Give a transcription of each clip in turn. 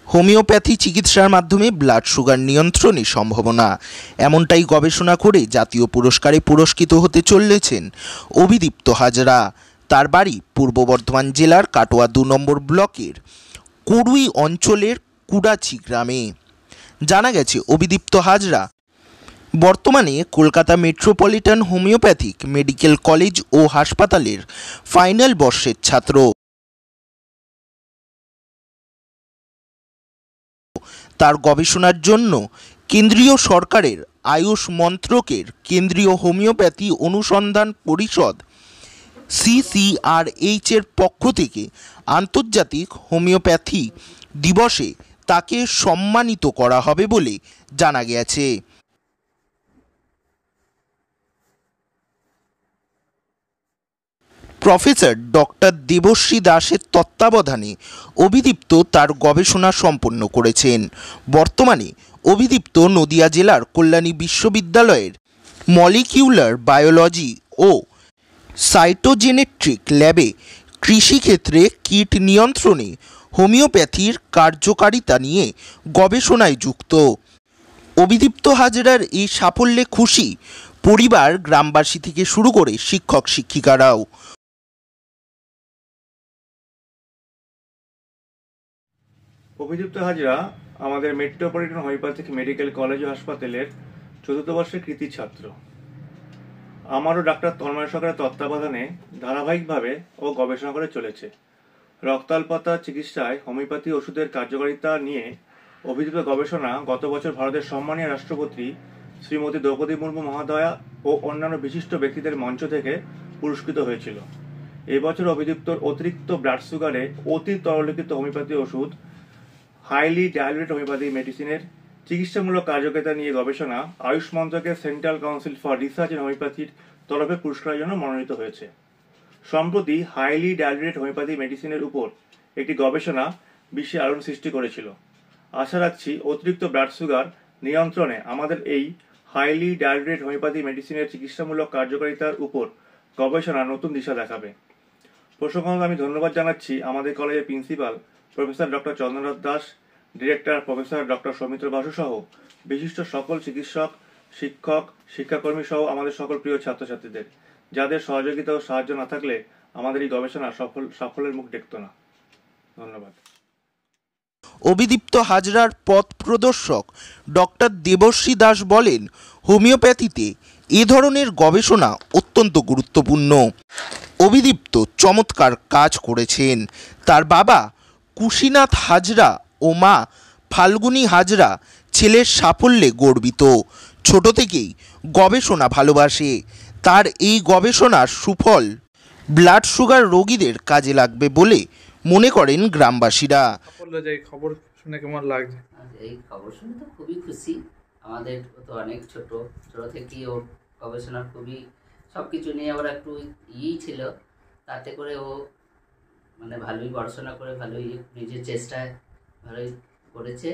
Homeopathy চিকিৎসার মাধ্যমে blood sugar নিয়ন্ত্রণে সম্ভাবনা, এমনটাই গবেষণা করে জাতীয় পুরস্কারে পুরস্কৃত হতে চলেছেন অভিদীপ্ত হাজরা। তার বাড়ি পূর্ব বর্ধমান জেলার কাটোয়া 2 নম্বর ব্লকের করুই অঞ্চলের কুড়াচি গ্রামে। জানা গেছে, অভিদীপ্ত হাজরা বর্তমানে Kolkata metropolitan homeopathic medical college ও হাসপাতালের ফাইনাল বর্ষের ছাত্র। তার গবেষণার জন্য কেন্দ্রীয় সরকারের আয়ুষ মন্ত্রকের কেন্দ্রীয় হোমিওপ্যাথি অনুসন্ধান পরিষদ CCRH এর পক্ষ থেকে আন্তর্জাতিক হোমিওপ্যাথি দিবসে তাকে সম্মানিত করা হবে বলে জানা গেছে। প্রফেসর ডক্টর দেবশ্রী দাসের তত্ত্বাবধানে অভিদীপ্ত তার গবেষণা সম্পন্ন করেছেন। বর্তমানে অভিদীপ্ত নদিয়া জেলার কল্যাণী বিশ্ববিদ্যালয়ের মলিকিউলার বায়োলজি ও সাইটোজেনেট্রিক ল্যাবে কৃষিক্ষেত্রে কীট নিয়ন্ত্রণে হোমিওপ্যাথির কার্যকারিতা নিয়ে গবেষণায় যুক্ত। অভিদীপ্ত হাজরার এই সাফল্যে খুশি পরিবার, গ্রামবাসী থেকে শুরু করে শিক্ষক শিক্ষিকারাও। অভিদীপ্ত হাজরা আমাদের মেট্রোপলিটন হোমিওপ্যাথিক মেডিকেল কলেজ ও হাসপাতালের 4th বর্ষের কৃতি ছাত্র। আমারও ডাক্তার তন্ময় সরকারের তত্ত্বাবধানে ধারাবাহিকভাবে ও গবেষণা করে চলেছে। রক্তাল্পতা চিকিৎসায় হোমিওপ্যাথি ওষুধের কার্যকারিতা নিয়ে অভিদীপ্ত গবেষণা গত বছর ভারতের সম্মানীয় রাষ্ট্রপতি শ্রীমতী দ্রৌপদী মুর্মু মহোদয়া ও অন্যান্য বিশিষ্ট ব্যক্তিদের মঞ্চ থেকে পুরস্কৃত হয়েছিল। এই বছর অভিদীপ্তর অতিরিক্ত ব্লাড সুগারে অতি তরলীকৃত হোমিওপ্যাথি ওষুধ হাইলি ডাইলুটেড হোমিওপ্যাথি মেডিসিনের চিকিৎসামূলক কার্যকারিতা নিয়ে গবেষণা আয়ুষ মন্ত্রকের central council for research in হোমিওপ্যাথির তরফে পুরস্কারের জন্য মনোনীত হয়েছে। সম্প্রতি হাইলি ডাইলুটেড হোমিওপ্যাথি মেডিসিনের উপর একটি গবেষণা বিশ্বে আলোড়ন সৃষ্টি করেছিল। আশা রাখছি অতিরিক্ত ব্লাড সুগার নিয়ন্ত্রণে আমাদের এই হাইলি ডাইলুটেড হোমিওপ্যাথি মেডিসিনের চিকিৎসামূলক কার্যকারিতার উপর গবেষণা নতুন দিশা দেখাবে। প্রসঙ্গত আমি ধন্যবাদ জানাচ্ছি আমাদের কলেজের principal professor doctor Chandranath Das, director professor doctor Soumitra Basu সহ বিশিষ্ট সকল চিকিৎসক, শিক্ষক, শিক্ষাকর্মী সহ আমাদের সকল প্রিয় ছাত্রছাত্রীদের, যাদের সহযোগিতা ও সাহায্য না থাকলে আমাদের এই গবেষণা সাফল্যের মুখ দেখত না। ধন্যবাদ। অভিদীপ্ত হাজরার পথ প্রদর্শক ডক্টর দেবশ্রী দাস বলেন, হোমিওপ্যাথিতে এ ধরনের গবেষণা অত্যন্ত গুরুত্বপূর্ণ। অভিদীপ্ত চমৎকার কাজ করেছেন। তার বাবা কুশীনাথ হাজরা ও মা ফাল্গুনী হাজরা ছেলের সাফল্যে গর্বিত। ছোট থেকেই গবেষণা ভালোবাসে। তার এই গবেষণার সুফল ব্লাড সুগার রোগীদের কাজে লাগবে বলে মনে করেন গ্রামবাসীরা। খবর শুনে কেমন লাগছে? এই খবর শুনে তো খুবই খুশি। আমাদের তো অনেক ছোট থেকেই ও গবেষণা খুবই সবকিছু নিয়ে ওরা একটু ছিল, তাতে করে ও মানে ভালোই পড়াশোনা করে ভালোই নিজের চেষ্টায় ভালোই করেছে,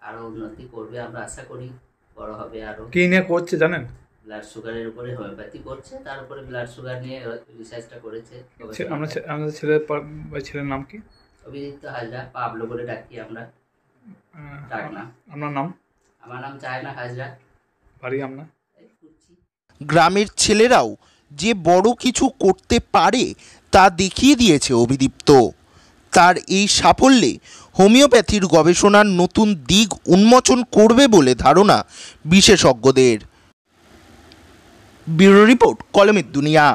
আরও উন্নতি করবে আমরা আশা করি, বড় হবে আরও। কি নিয়ে করছে জানেন? ব্লাড সুগারের উপরে হোমিওপ্যাথি করছে, তার উপরে ব্লাড সুগার নিয়ে রিসার্চটা করেছে। আমাদের ছেলের নাম কি? অভিদীপ্ত হাজরা, পাবলো বলে ডাকি আমরা। আপনার নাম? আমার নাম চায়না হাজরা। বাড়ি আপনার? গ্রামের ছেলেরাও যে বড় কিছু করতে পারে তা দেখিয়ে দিয়েছে অভিদীপ্ত। তার এই সাফল্যে হোমিওপ্যাথির গবেষণার নতুন দিক উন্মোচন করবে বলে ধারণা বিশেষজ্ঞদের। ব্যুরো রিপোর্ট, কলমের দুনিয়া।